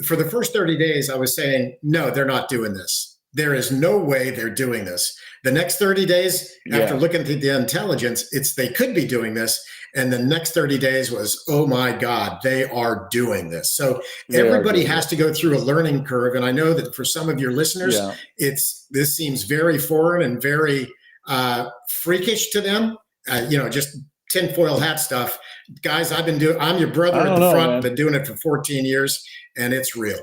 for the first 30 days, I was saying, no, they're not doing this. There is no way they're doing this. The next 30 days, after looking at the intelligence, they could be doing this. And the next 30 days was, oh my God, they are doing this. So everybody has to go through a learning curve. And I know that for some of your listeners, this seems very foreign and very freakish to them. You know, just tinfoil hat stuff. Guys, I'm your brother at the front, been doing it for 14 years, and it's real.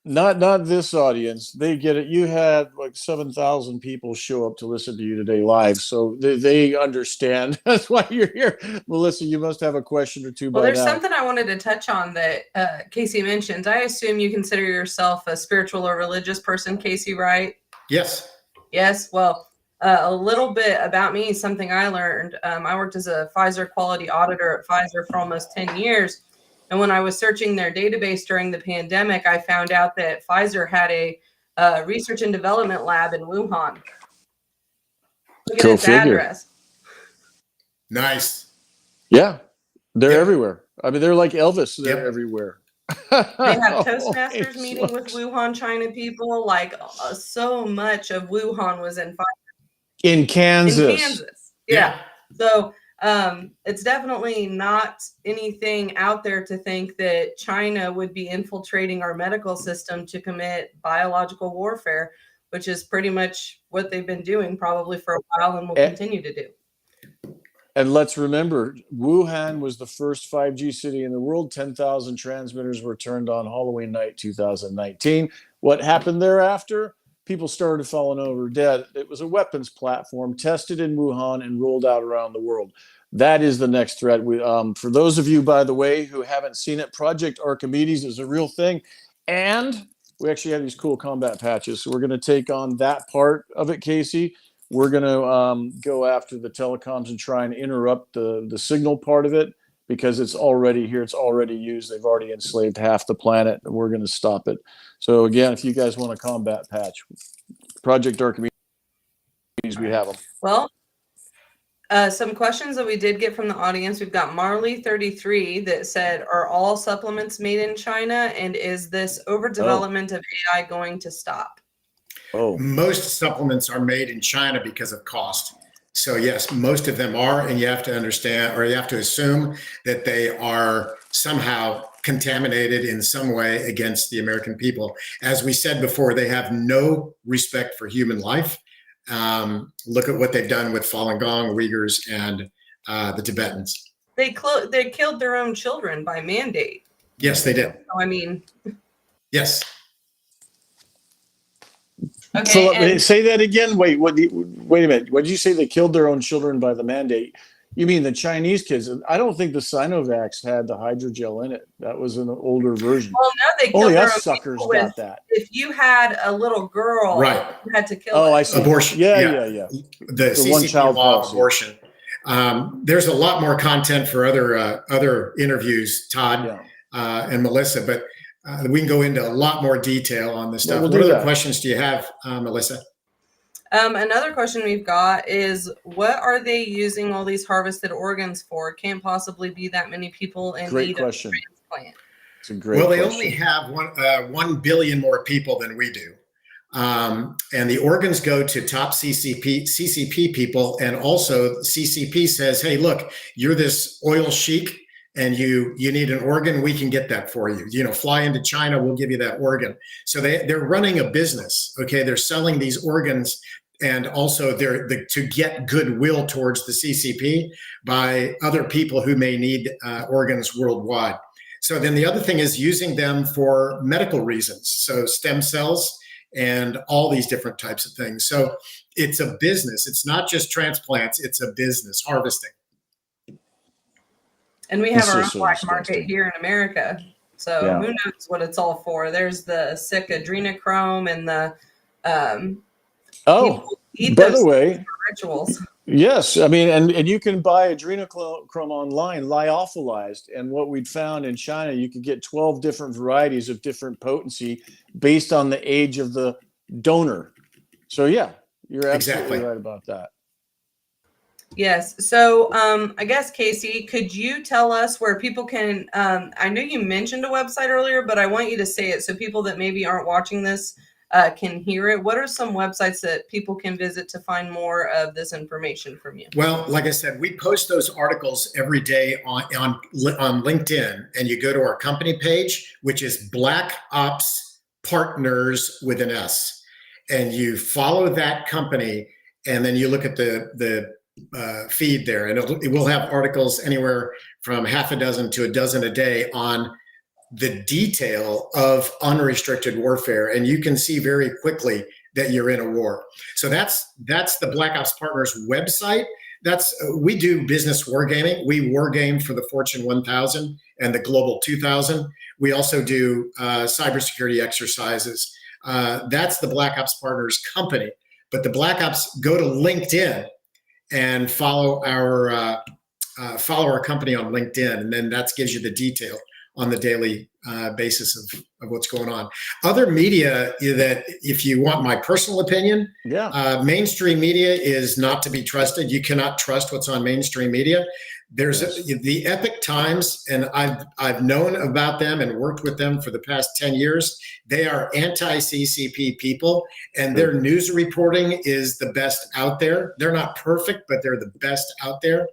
Not this audience. They get it. You had like 7,000 people show up to listen to you today live, so they understand. That's why you're here. Melissa, you must have a question or two. Well, there's something I wanted to touch on that Casey mentioned. I assume you consider yourself a spiritual or religious person, Casey, right? Yes. Yes. Well, a little bit about me, something I learned. I worked as a Pfizer quality auditor at Pfizer for almost 10 years. And when I was searching their database during the pandemic, I found out that Pfizer had a research and development lab in Wuhan. Look at Go its figure. address. Nice. Yeah, they're Yep. everywhere. I mean, they're like Elvis. They're Yep. everywhere. They have Oh, Toastmasters it meeting with sucks. Wuhan, China people. Like so much of Wuhan was in In Kansas. Kansas. Yeah. So it's definitely not anything out there to think that China would be infiltrating our medical system to commit biological warfare, which is pretty much what they've been doing probably for a while and will continue to do. And let's remember, Wuhan was the first 5G city in the world. 10,000 transmitters were turned on Halloween night 2019. What happened thereafter? People started falling over dead. It was a weapons platform tested in Wuhan and rolled out around the world. That is the next threat. For those of you, by the way, who haven't seen it, Project Archimedes is a real thing. And we actually have these cool combat patches. So we're going to take on that part of it, Casey. We're going to go after the telecoms and try and interrupt the signal part of it because it's already here. It's already used. They've already enslaved half the planet. And we're going to stop it. So again, if you guys want a combat patch, Project Archimedes, we have them. Well, some questions that we did get from the audience. We've got Marley33 that said, are all supplements made in China? And is this overdevelopment of AI going to stop? Oh, Most supplements are made in China because of cost. So yes, most of them are, and you have to understand, or you have to assume that they are somehow contaminated in some way against the American people. As we said before, they have no respect for human life. Look at what they've done with Falun Gong, Uyghurs, and the Tibetans. They killed their own children by mandate. Yes, they did. So, I mean, yes. okay. Philip, say that again. Wait a minute. What did you say? They killed their own children by the mandate. You mean the Chinese kids? I don't think the Sinovacs had the hydrogel in it. That was an older version. Well, no, they killed Only their us own suckers people got with, that. if you had a little girl, Right. you had to kill Oh, her. I see. Abortion. Yeah. The CCP one-child law of policy. abortion. There's a lot more content for other interviews, Todd and Melissa, but we can go into a lot more detail on this stuff. We'll what do other that. questions do you have, Melissa? Another question we've got is, what are they using all these harvested organs for? Can't possibly be that many people in Great need question. of a transplant. It's a great Well, they question. only have 1 billion more people than we do. And the organs go to top CCP people. And also CCP says, hey, look, you're this oil sheik and you need an organ. We can get that for you. Fly into China. We'll give you that organ. So they're running a business. Okay. They're selling these organs. And also to get goodwill towards the CCP by other people who may need organs worldwide. So then the other thing is using them for medical reasons. So stem cells and all these different types of things. So it's a business. It's not just transplants. It's a business, harvesting. And we have This our is own so black disgusting. market here in America. So Yeah. who knows what it's all for? There's the sick adrenochrome and the Oh, people eat by those the way, rituals. yes. I mean, and you can buy adrenochrome online, lyophilized. And what we'd found in China, you could get 12 different varieties of different potency based on the age of the donor. So yeah, you're absolutely right about that. Yes. So I guess, Casey, could you tell us where people can, I know you mentioned a website earlier, but I want you to say it so people that maybe aren't watching this can hear it. What are some websites that people can visit to find more of this information from you? Well, like I said, we post those articles every day on LinkedIn, and you go to our company page, which is Black Ops Partners with an S, and you follow that company, and then you look at the feed there, and it will have articles anywhere from half a dozen to a dozen a day on the detail of unrestricted warfare, and you can see very quickly that you're in a war. So that's the Black Ops Partners website. We do business wargaming. We wargame for the Fortune 1000 and the Global 2000. We also do cybersecurity exercises. That's the Black Ops Partners company. But the Black Ops, go to LinkedIn and follow our company on LinkedIn, and then that gives you the detail on the daily basis of what's going on. Other media that, if you want my personal opinion, mainstream media is not to be trusted. You cannot trust what's on mainstream media. There's the Epic Times, and I've known about them and worked with them for the past 10 years. They are anti-CCP people, and their news reporting is the best out there. They're not perfect, but they're the best out there.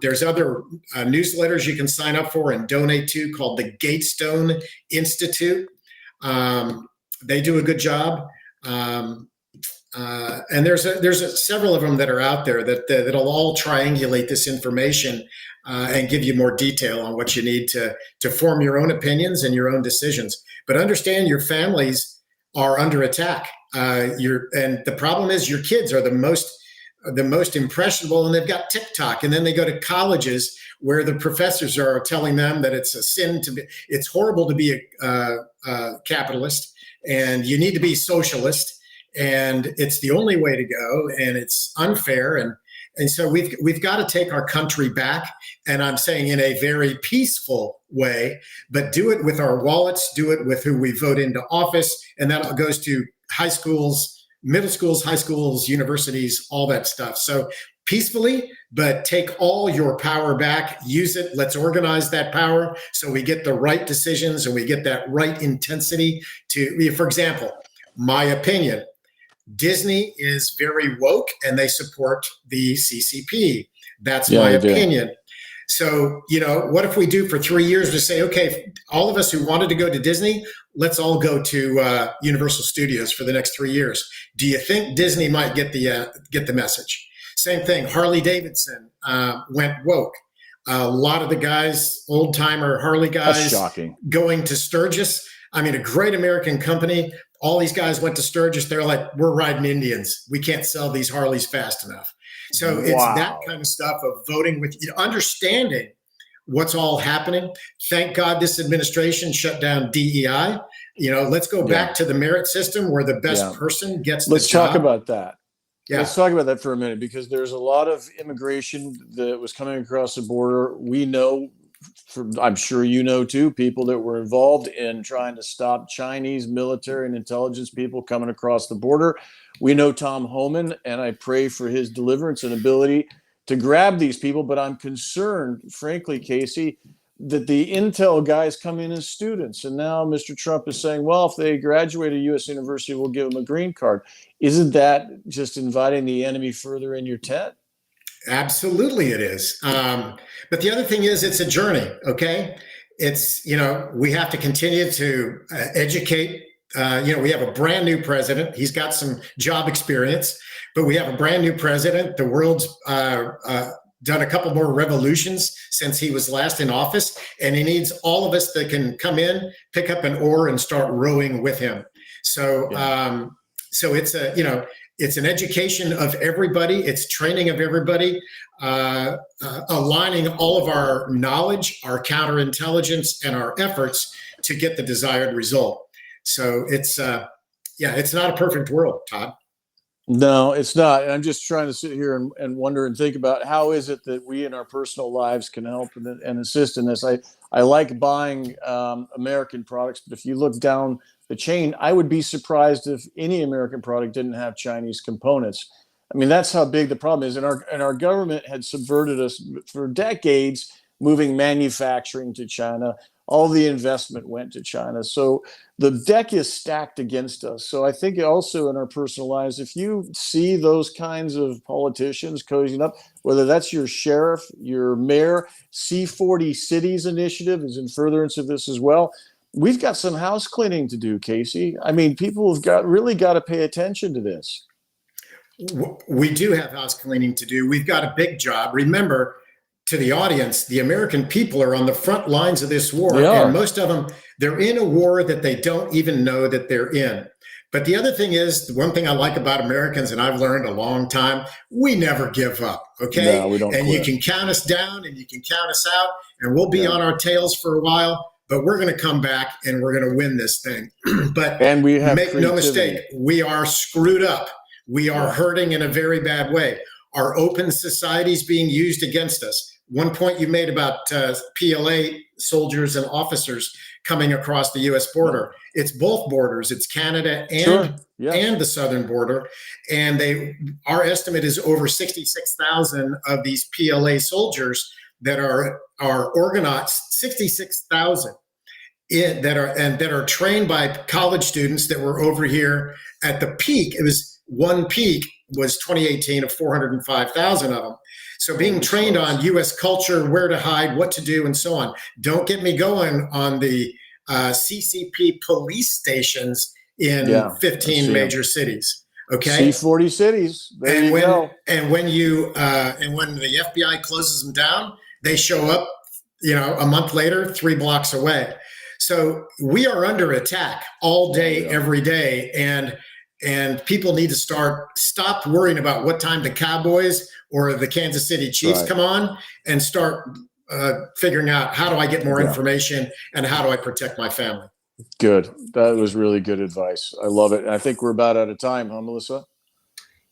There's other newsletters you can sign up for and donate to called the Gatestone Institute. They do a good job. And there's several of them that are out there that'll all triangulate this information and give you more detail on what you need to form your own opinions and your own decisions. But understand your families are under attack. And the problem is your kids are the most impressionable, and they've got TikTok, and then they go to colleges where the professors are telling them that it's a sin it's horrible to be a capitalist, and you need to be socialist. And it's the only way to go, and it's unfair. And so we've got to take our country back. And I'm saying in a very peaceful way, but do it with our wallets, do it with who we vote into office. And that goes to high schools, middle schools, high schools, universities, all that stuff. So peacefully, but take all your power back, use it. Let's organize that power so we get the right decisions and we get that right intensity to, for example, my opinion, Disney is very woke and they support the CCP. That's my opinion. So, what if we do for 3 years to say, okay, all of us who wanted to go to Disney, let's all go to Universal Studios for the next 3 years. Do you think Disney might get the message? Same thing. Harley Davidson went woke. A lot of the guys, old timer Harley guys, going to Sturgis. I mean, a great American company. All these guys went to Sturgis. They're like, we're riding Indians. We can't sell these Harleys fast enough. So it's that kind of stuff of voting with, understanding what's all happening. Thank God this administration shut down DEI. Let's go back to the merit system where the best person gets the job. Let's talk about that. Yeah. Let's talk about that for a minute, because there's a lot of immigration that was coming across the border. We know, I'm sure you know too, people that were involved in trying to stop Chinese military and intelligence people coming across the border. We know Tom Homan, and I pray for his deliverance and ability to grab these people. But I'm concerned, frankly, Casey, that the intel guys come in as students. And now Mr. Trump is saying, well, if they graduate a U.S. university, we'll give them a green card. Isn't that just inviting the enemy further in your tent? Absolutely it is. But the other thing is, it's a journey, okay? It's, we have to continue to educate. We have a brand new president. He's got some job experience, but we have a brand new president. The world's done a couple more revolutions since he was last in office, and he needs all of us that can come in, pick up an oar, and start rowing with him. So, so it's it's an education of everybody. It's training of everybody, aligning all of our knowledge, our counterintelligence, and our efforts to get the desired result. So it's not a perfect world, Todd. No, it's not. And I'm just trying to sit here and wonder and think about how is it that we in our personal lives can help and assist in this. I like buying American products, but if you look down the chain, I would be surprised if any American product didn't have Chinese components. I mean, that's how big the problem is. And our government had subverted us for decades, moving manufacturing to China. All the investment went to China. So the deck is stacked against us. So I think also in our personal lives, if you see those kinds of politicians cozying up, whether that's your sheriff, your mayor, C40 Cities initiative is in furtherance of this as well. We've got some house cleaning to do, Casey. I mean, people have really got to pay attention to this. We do have house cleaning to do. We've got a big job. Remember, to the audience, the American people are on the front lines of this war. And most of them, they're in a war that they don't even know that they're in. But the other thing is, the one thing I like about Americans, and I've learned a long time, we never give up, okay? No, we don't and quit. You can count us down and you can count us out, and we'll be on our tails for a while, but we're going to come back and we're going to win this thing. But and we have make no mistake, we are screwed up. We are hurting in a very bad way. Our open society is being used against us. One point you made about PLA soldiers and officers coming across the U.S. border. It's both borders. It's Canada and and the southern border. And our estimate is over 66,000 of these PLA soldiers that are organized. 66,000 that are trained by college students that were over here at the peak. It was one peak was 2018 of 405,000 of them. So being trained on U.S. culture, where to hide, what to do, and so on. Don't get me going on the CCP police stations in 15 major cities. Okay, C40 cities. There you go. And when the FBI closes them down, they show up, a month later, 3 blocks away. So we are under attack all day, every day, and people need to stop worrying about what time the Cowboys or the Kansas City Chiefs come on, and start figuring out, how do I get more information and how do I protect my family? Good. That was really good advice. I love it. And I think we're about out of time, huh, Melissa?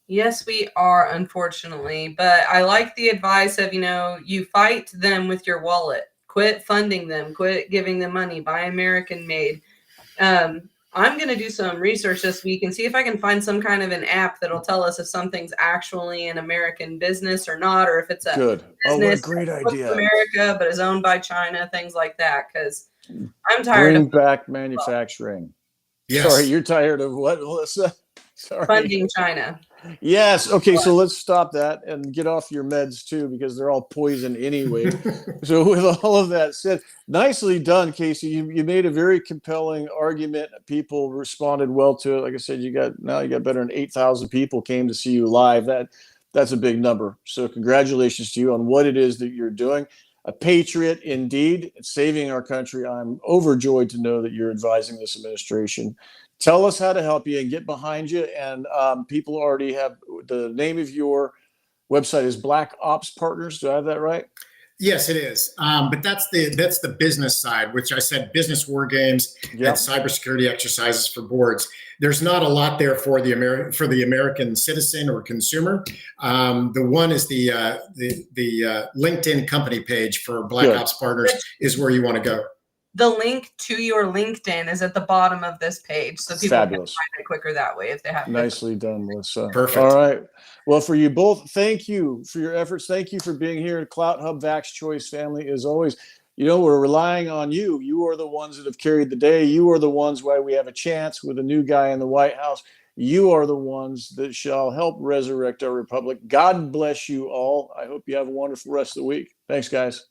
Yes, we are, unfortunately. But I like the advice of, you fight them with your wallet. Quit funding them. Quit giving them money. Buy American made. I'm going to do some research this week and see if I can find some kind of an app that'll tell us if something's actually an American business or not, or if it's a business what a great that idea. America but is owned by China, things like that. Because I'm tired Bring of back manufacturing. Yes. Sorry, you're tired of what, Melissa? Sorry. funding China. Yes. Okay. So let's stop that and get off your meds too, because they're all poison anyway. So with all of that said, nicely done, Casey. You made a very compelling argument. People responded well to it. Like I said, you got better than 8,000 people came to see you live. That's a big number. So congratulations to you on what it is that you're doing. A patriot indeed, saving our country. I'm overjoyed to know that you're advising this administration. Tell us how to help you and get behind you. And people already have the name of your website is Black Ops Partners. Do I have that right? Yes, it is. But that's the business side, which I said business war games and cybersecurity exercises for boards. There's not a lot there for the American citizen or consumer. The one is the LinkedIn company page for Black Ops Partners is where you want to go. The link to your LinkedIn is at the bottom of this page, so people can find it quicker that way if they have. Nicely done, Melissa. Perfect. All right. Well, for you both, thank you for your efforts. Thank you for being here. Clout Hub Vax Choice family, as always. We're relying on you. You are the ones that have carried the day. You are the ones why we have a chance with a new guy in the White House. You are the ones that shall help resurrect our republic. God bless you all. I hope you have a wonderful rest of the week. Thanks, guys.